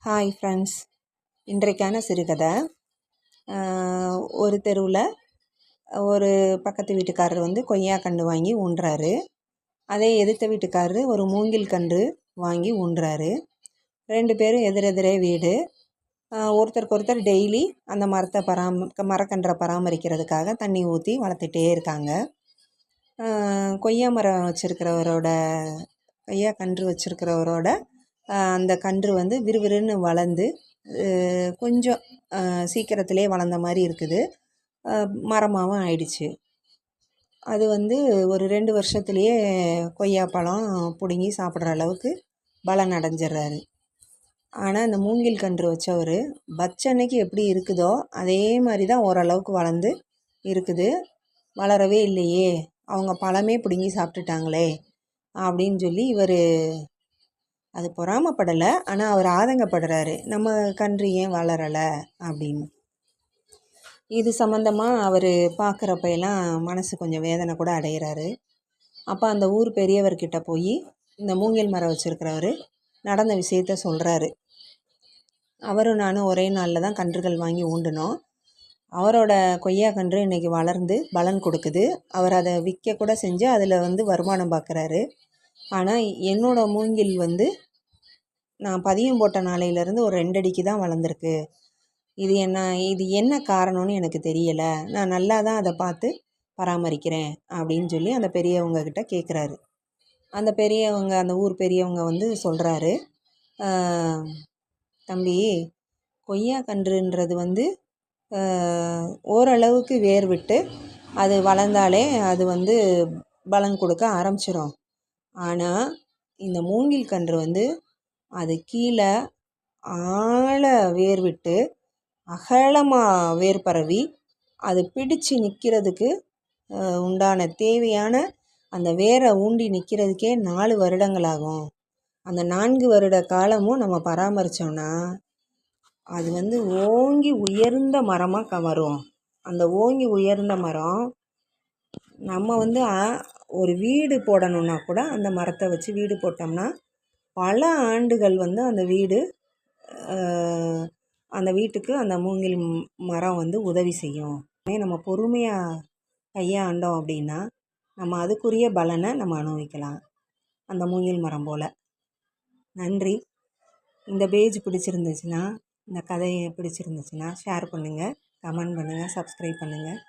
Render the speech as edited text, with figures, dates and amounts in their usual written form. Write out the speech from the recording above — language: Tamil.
ஹாய் ஃப்ரெண்ட்ஸ், இன்றைக்கான சிறுகதை. ஒரு தெருவில் ஒரு பக்கத்து வீட்டுக்காரர் வந்து கொய்யா கன்று வாங்கி ஊன்றாரு. அதே எதிர்த்த வீட்டுக்காரர் ஒரு மூங்கில் கன்று வாங்கி ஊன்றாரு. 2 பேரும் எதிரெதிரே வீடு. ஒருத்தருக்கு ஒருத்தர் டெய்லி அந்த மரக்கன்றை பராமரிக்கிறதுக்காக தண்ணி ஊற்றி வளர்த்துட்டே இருக்காங்க. கொய்யா கன்று வச்சுருக்கிறவரோட அந்த கன்று வந்து விறுவிறுன்னு வளர்ந்து கொஞ்சம் சீக்கிரத்திலே வளர்ந்த மாதிரி இருக்குது. மரமாகவும் ஆயிடுச்சு. அது வந்து ஒரு 2 வருஷத்துலேயே கொய்யா பழம் பிடுங்கி சாப்பிட்ற அளவுக்கு பலன் அடைஞ்சிட்றாரு. ஆனால் இந்த மூங்கில் கன்று வச்சவர் அன்னைக்கு எப்படி இருக்குதோ அதே மாதிரி தான் ஓரளவுக்கு வளர்ந்து இருக்குது. வளரவே இல்லையே, அவங்க பழமே பிடுங்கி சாப்பிட்டுட்டாங்களே அப்படின்னு சொல்லி இவர் அது பொறாமப்படலை. ஆனால் அவர் ஆதங்கப்படுறாரு, நம்ம கன்று ஏன் வளரலை அப்படின்னு. இது சம்மந்தமாக அவர் பார்க்குறப்பெல்லாம் மனசு கொஞ்சம் வேதனை கூட அடைகிறாரு. அப்போ அந்த ஊர் பெரியவர்கிட்ட போய் இந்த மூங்கில் மரம் வச்சுருக்கிறவர் நடந்த விஷயத்த சொல்கிறாரு. அவரும் நானும் ஒரே நாளில் தான் கன்றுகள் வாங்கி ஊண்டினோம். அவரோட கொய்யா கன்று இன்றைக்கி வளர்ந்து பலன் கொடுக்குது. அவர் அதை விற்க கூட செஞ்சு அதில் வந்து வருமானம் பார்க்குறாரு. ஆனால் என்னோடய மூங்கில் வந்து நான் பதியம் போட்ட நாளையிலேருந்து ஒரு 2 அடிக்கு தான் வளர்ந்துருக்கு. இது என்ன காரணம்னு எனக்கு தெரியலை. நான் நல்லா தான் அதை பார்த்து பராமரிக்கிறேன் அப்படின்னு சொல்லி அந்த பெரியவங்க கிட்ட கேட்குறாரு. அந்த ஊர் பெரியவங்க வந்து சொல்கிறாரு, தம்பி, கொய்யா கன்றுன்றது வந்து ஓரளவுக்கு வேர் விட்டு அது வளர்ந்தாலே அது வந்து பலன் கொடுக்க ஆரம்பிச்சிடும். ஆனால் இந்த மூங்கில் கன்று வந்து அது கீழே ஆழ வேர் விட்டு அகலமாக வேர் பரவி அது பிடிச்சு நிற்கிறதுக்கு உண்டான தேவையான அந்த வேரை ஊண்டி நிற்கிறதுக்கே 4 வருடங்கள் ஆகும். அந்த 4 வருட காலமும் நம்ம பராமரித்தோம்னா அது வந்து ஓங்கி உயர்ந்த மரமாக வரும். அந்த ஓங்கி உயர்ந்த மரம் நம்ம வந்து ஒரு வீடு போடணுன்னா கூட அந்த மரத்தை வச்சு வீடு போட்டோம்னா பல ஆண்டுகள் வந்து அந்த வீட்டுக்கு அந்த மூங்கில் மரம் வந்து உதவி செய்யும். நம்ம பொறுமையாக கையாண்டோம் அப்படின்னா நம்ம அதுக்குரிய பலனை நம்ம அனுபவிக்கலாம், அந்த மூங்கில் மரம் போல். நன்றி. இந்த பேஜ் பிடிச்சிருந்துச்சுன்னா, இந்த கதையை பிடிச்சிருந்துச்சுன்னா ஷேர் பண்ணுங்கள், கமெண்ட் பண்ணுங்கள், சப்ஸ்கிரைப் பண்ணுங்கள்.